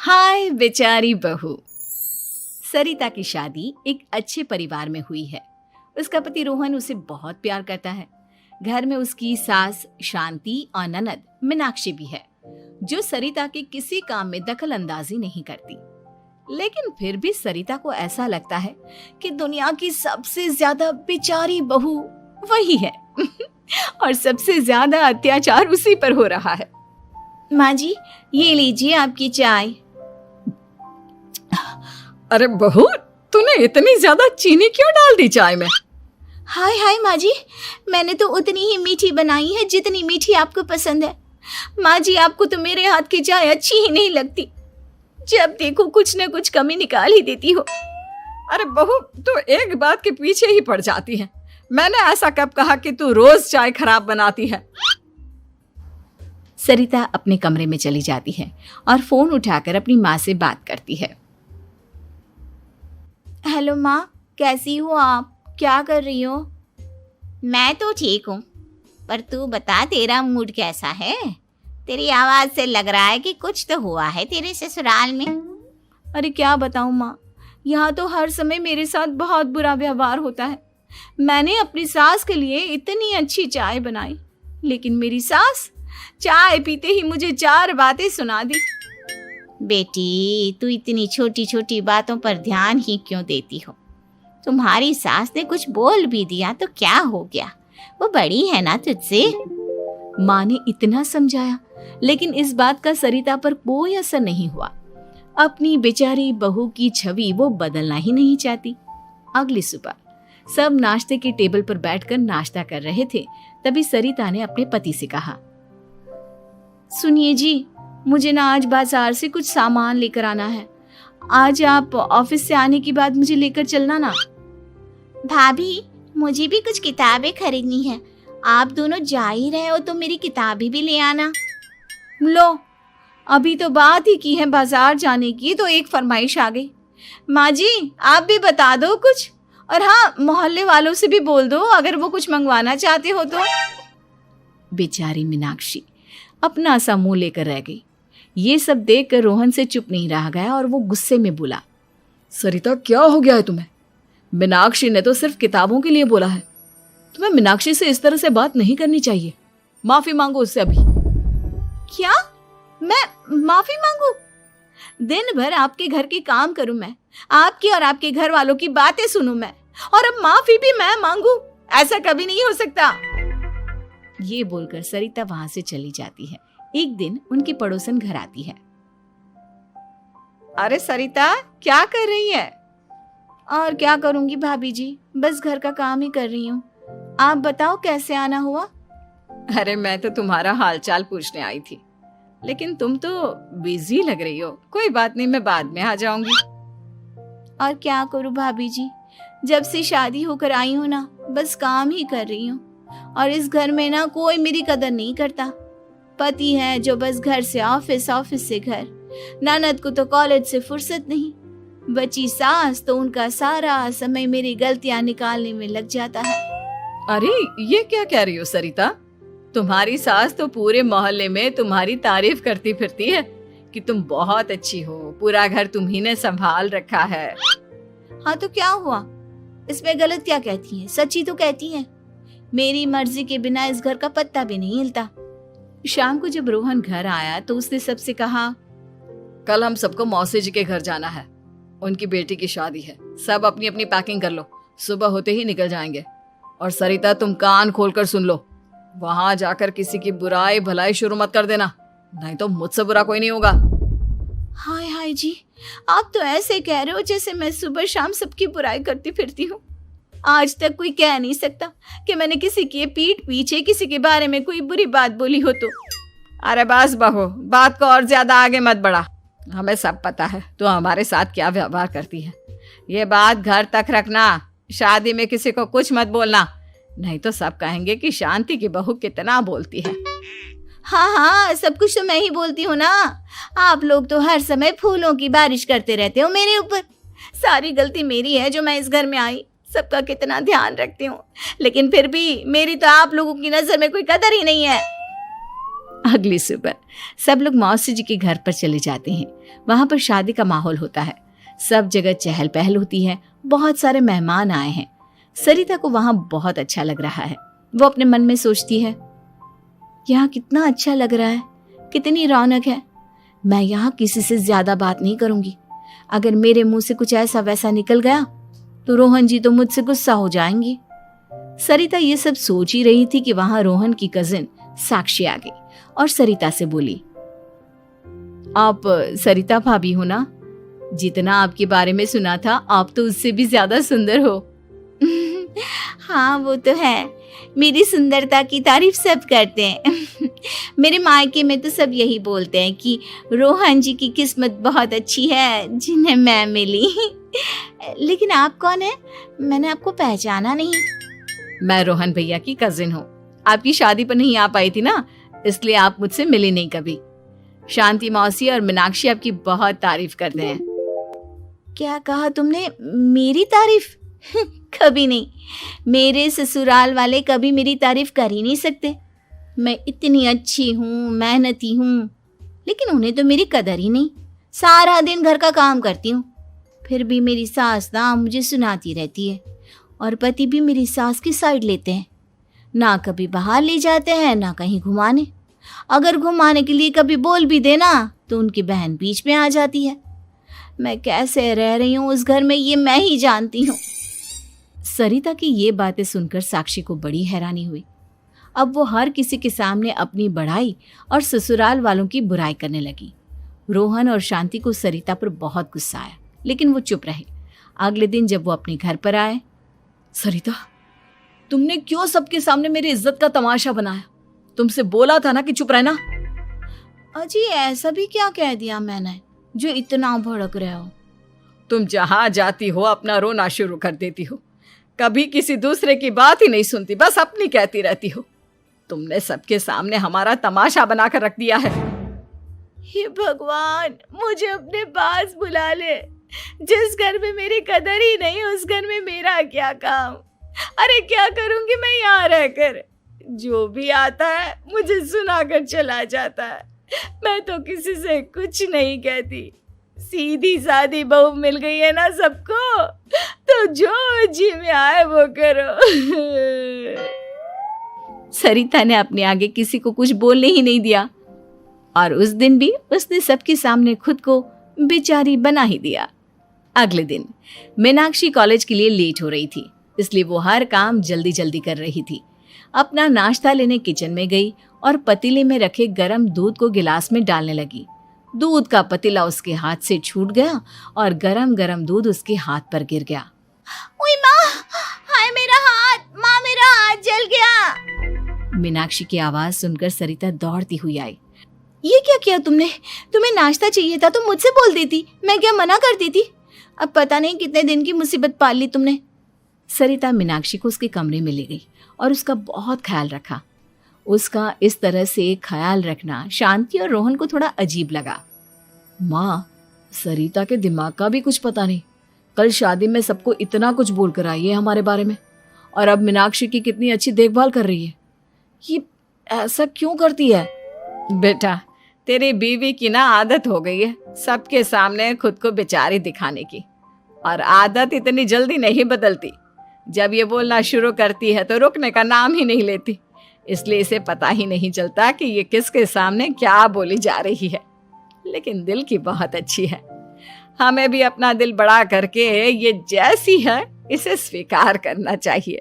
हाय बेचारी बहू। सरिता की शादी एक अच्छे परिवार में हुई है। उसका पति रोहन उसे बहुत प्यार करता है। घर में उसकी सास शांति और ननद मीनाक्षी भी है, जो सरिता के किसी काम में दखल अंदाजी नहीं करती। लेकिन फिर भी सरिता को ऐसा लगता है कि दुनिया की सबसे ज्यादा बेचारी बहू वही है और सबसे ज्यादा अत्याचार उसी पर हो रहा है। माँ जी, ये लीजिए आपकी चाय। अरे बहू, तूने इतनी ज्यादा चीनी क्यों डाल दी चाय में? हाय हाय माँ जी, मैंने तो उतनी ही मीठी बनाई है जितनी मीठी आपको पसंद है। माँ जी, आपको तो मेरे हाथ की चाय अच्छी ही नहीं लगती। जब देखो कुछ न कुछ कमी निकाल ही देती हो। अरे बहू, तू एक बात के पीछे ही पड़ जाती है। मैंने ऐसा कब कहा कि तू रोज चाय खराब बनाती है? सरिता अपने कमरे में चली जाती है और फोन उठाकर अपनी माँ से बात करती है। हेलो माँ, कैसी हो आप? क्या कर रही हो? मैं तो ठीक हूँ, पर तू बता, तेरा मूड कैसा है? तेरी आवाज से लग रहा है कि कुछ तो हुआ है तेरे ससुराल में। अरे क्या बताऊँ माँ, यहाँ तो हर समय मेरे साथ बहुत बुरा व्यवहार होता है। मैंने अपनी सास के लिए इतनी अच्छी चाय बनाई, लेकिन मेरी सास चाय पीते ही मुझे 4 बातें सुना दी। बेटी, तू इतनी छोटी छोटी बातों पर ध्यान ही क्यों देती हो? तुम्हारी सास ने कुछ बोल भी दिया तो क्या हो गया? वो बड़ी है ना तुझसे। माँ ने इतना समझाया, लेकिन इस बात का सरिता पर कोई असर नहीं हुआ। अपनी बेचारी बहू की छवि वो बदलना ही नहीं चाहती। अगली सुबह सब नाश्ते की टेबल पर बैठकर नाश्ता कर रहे थे, तभी सरिता ने अपने पति से कहा, सुनिए जी, मुझे ना आज बाजार से कुछ सामान लेकर आना है। आज आप ऑफिस से आने के बाद मुझे लेकर चलना ना। भाभी, मुझे भी कुछ किताबें खरीदनी है। आप दोनों जा ही रहे हो तो मेरी किताबें भी ले आना। लो, अभी तो बात ही की है बाजार जाने की, तो एक फरमाइश आ गई। माँ जी, आप भी बता दो कुछ, और हाँ, मोहल्ले वालों से भी बोल दो अगर वो कुछ मंगवाना चाहते हो तो। बेचारी मीनाक्षी अपना सा मुंह लेकर रह गई। ये सब देखकर रोहन से चुप नहीं रह गया और वो गुस्से में बोला, सरिता, क्या हो गया है तुम्हें? मीनाक्षी ने तो सिर्फ किताबों के लिए बोला है। तुम्हें मीनाक्षी से इस तरह से बात नहीं करनी चाहिए। माफी मांगो उससे अभी। क्या? मैं माफी मांगू? दिन भर आपके घर के काम करूं मैं, आपकी और आपके घर वालों की बातें सुनूं मैं, और अब माफी भी मैं मांगू? ऐसा कभी नहीं हो सकता। ये बोलकर सरिता वहां से चली जाती है। एक दिन उनकी पड़ोसन घर आती है। अरे सरिता, क्या कर रही है? और क्या करूंगी भाभी जी, बस घर का काम ही कर रही हूँ। आप बताओ कैसे आना हुआ? अरे मैं तो तुम्हारा हालचाल पूछने आई थी, लेकिन तुम तो बिजी लग रही हो। कोई बात नहीं, मैं बाद में आ जाऊंगी। और क्या करूं भाभी जी, जब से शादी होकर आई हूँ ना, बस काम ही कर रही हूँ। और इस घर में ना कोई मेरी कदर नहीं करता। पति है जो बस घर से ऑफिस, ऑफिस से घर। ननद को तो कॉलेज से फुर्सत नहीं। बची सास तो उनका सारा समय मेरी गलतियां निकालने में लग जाता है। अरे ये क्या कह रही हो सरिता? तुम्हारी सास तो पूरे मोहल्ले में तुम्हारी तारीफ करती फिरती है कि तुम बहुत अच्छी हो, पूरा घर तुम्ही ने संभाल रखा है। हाँ तो क्या हुआ? इसमें गलत क्या कहती हैं? सच्ची तो कहती हैं। मेरी मर्जी के बिना इस घर का पत्ता भी नहीं हिलता। शाम को जब रोहन घर आया तो उसने सबसे कहा, कल हम सबको मौसी जी के घर जाना है। उनकी बेटी की शादी है। सब अपनी अपनी पैकिंग कर लो, सुबह होते ही निकल जाएंगे। और सरिता, तुम कान खोलकर सुन लो, वहां जाकर किसी की बुराई भलाई शुरू मत कर देना, नहीं तो मुझसे बुरा कोई नहीं होगा। हाय हाय जी, आप तो ऐसे कह रहे हो जैसे मैं सुबह शाम सबकी बुराई करती फिरती हूँ। आज तक कोई कह नहीं सकता कि मैंने किसी की पीठ पीछे किसी के बारे में कोई बुरी बात बोली हो तो। अरे बस बहू, बात को और ज्यादा आगे मत बढ़ा। हमें सब पता है तो हमारे साथ क्या व्यवहार करती है। ये बात घर तक रखना, शादी में किसी को कुछ मत बोलना, नहीं तो सब कहेंगे कि शांति की बहू कितना बोलती है। हाँ हाँ, सब कुछ तो मैं ही बोलती हूँ ना। आप लोग तो हर समय फूलों की बारिश करते रहते हो मेरे ऊपर। सारी गलती मेरी है जो मैं इस घर में आई। सबका कितना ध्यान रखती हूँ, लेकिन फिर भी मेरी तो आप लोगों की नजर में कोई कदर ही नहीं है। अगली सुबह सब लोग मौसी जी के घर पर चले जाते हैं। वहां पर शादी का माहौल होता है, सब जगह चहल पहल होती है, बहुत सारे मेहमान आए हैं। सरिता को वहां बहुत अच्छा लग रहा है। वो अपने मन में सोचती है, यहाँ कितना अच्छा लग रहा है, कितनी रौनक है। मैं यहाँ किसी से ज्यादा बात नहीं करूंगी। अगर मेरे मुंह से कुछ ऐसा वैसा निकल गया तो रोहन जी तो मुझसे गुस्सा हो जाएंगी। सरिता ये सब सोच ही रही थी कि वहां रोहन की कजिन साक्षी आ गई और सरिता से बोली, आप सरिता भाभी हो ना? जितना आपके बारे में सुना था आप तो उससे भी ज्यादा सुंदर हो। हाँ वो तो है, मेरी सुंदरता की तारीफ सब करते हैं। मेरे मायके में तो सब यही बोलते हैं कि रोहन जी की किस्मत बहुत अच्छी है जिन्हें मैं मिली। लेकिन आप कौन है? मैंने आपको पहचाना नहीं। मैं रोहन भैया की कजिन हूँ। आपकी शादी पर नहीं आ पाई थी ना, इसलिए आप मुझसे मिली नहीं कभी। शांति मौसी और मीनाक्षी आपकी बहुत तारीफ करते हैं। क्या कहा तुमने? मेरी तारीफ? कभी नहीं। मेरे ससुराल वाले कभी मेरी तारीफ कर ही नहीं सकते। मैं इतनी अच्छी हूँ, मेहनती हूँ, लेकिन उन्हें तो मेरी कदर ही नहीं। सारा दिन घर का काम करती हूँ, फिर भी मेरी सास ना मुझे सुनाती रहती है और पति भी मेरी सास की साइड लेते हैं। ना कभी बाहर ले जाते हैं ना कहीं घुमाने। अगर घुमाने के लिए कभी बोल भी देना तो उनकी बहन बीच में आ जाती है। मैं कैसे रह रही हूँ उस घर में ये मैं ही जानती हूँ। सरिता की ये बातें सुनकर साक्षी को बड़ी हैरानी हुई। अब वो हर किसी के सामने अपनी बढ़ाई और ससुराल वालों की बुराई करने लगी। रोहन और शांति को सरिता पर बहुत गुस्सा आया, लेकिन वो चुप रहे। अगले दिन जब वो अपने घर पर आए, सरिता, तुमने क्यों सबके सामने मेरी इज्जत का तमाशा बनाया? तुमसे बोला था ना कि चुप रहना। अजी ऐसा भी क्या कह दिया मैंने जो इतना भड़क रहे हो? तुम जहां जाती हो अपना रोना शुरू कर देती हो, कभी किसी दूसरे की बात ही नहीं सुनती, बस अपनी कहती रहती हो। तुमने सबके सामने हमारा तमाशा बनाकर रख दिया है। हे भगवान, मुझे अपने पास बुला ले। जिस घर में मेरी कदर ही नहीं उस घर में मेरा क्या काम? अरे क्या करूंगी मैं यहाँ रहकर? जो भी आता है मुझे सुनाकर चला जाता है। मैं तो किसी से कुछ नहीं कहती। सीधी सादी बहू मिल गई है ना सबको, तो जो जी में आए वो करो। सरिता ने अपने आगे किसी को कुछ बोलने ही नहीं दिया और उस दिन भी उसने सबके सामने खुद को बेचारी बना ही दिया। अगले दिन मीनाक्षी कॉलेज के लिए लेट हो रही थी, इसलिए वो हर काम जल्दी जल्दी कर रही थी। अपना नाश्ता लेने किचन में गई और पतीले में रखे गरम दूध को गिलास में डालने लगी। दूध का पतीला उसके हाथ से छूट गया और गरम गरम दूध उसके हाथ पर गिर गया। ओए माँ, हाय मेरा हाथ, माँ मेरा हाथ जल गया। मीनाक्षी की आवाज सुनकर सरिता दौड़ती हुई आई। ये क्या किया तुमने? तुम्हें नाश्ता चाहिए था तो मुझसे बोल देती, मैं क्या मना करती थी? अब पता नहीं कितने दिन की मुसीबत पाल ली तुमने। सरिता मीनाक्षी को उसके कमरे में ले गई और उसका बहुत ख्याल रखा। उसका इस तरह से ख्याल रखना शांति और रोहन को थोड़ा अजीब लगा। माँ, सरिता के दिमाग का भी कुछ पता नहीं। कल शादी में सबको इतना कुछ बोल कर आई है हमारे बारे में, और अब मीनाक्षी की कितनी अच्छी देखभाल कर रही है। ये ऐसा क्यों करती है? बेटा, तेरी बीवी की ना आदत हो गई है सबके सामने खुद को बेचारी दिखाने की, और आदत इतनी जल्दी नहीं बदलती। जब ये बोलना शुरू करती है तो रुकने का नाम ही नहीं लेती, इसलिए इसे पता ही नहीं चलता कि ये किसके सामने क्या बोली जा रही है। लेकिन दिल की बहुत अच्छी है। हमें भी अपना दिल बड़ा करके ये जैसी है इसे स्वीकार करना चाहिए।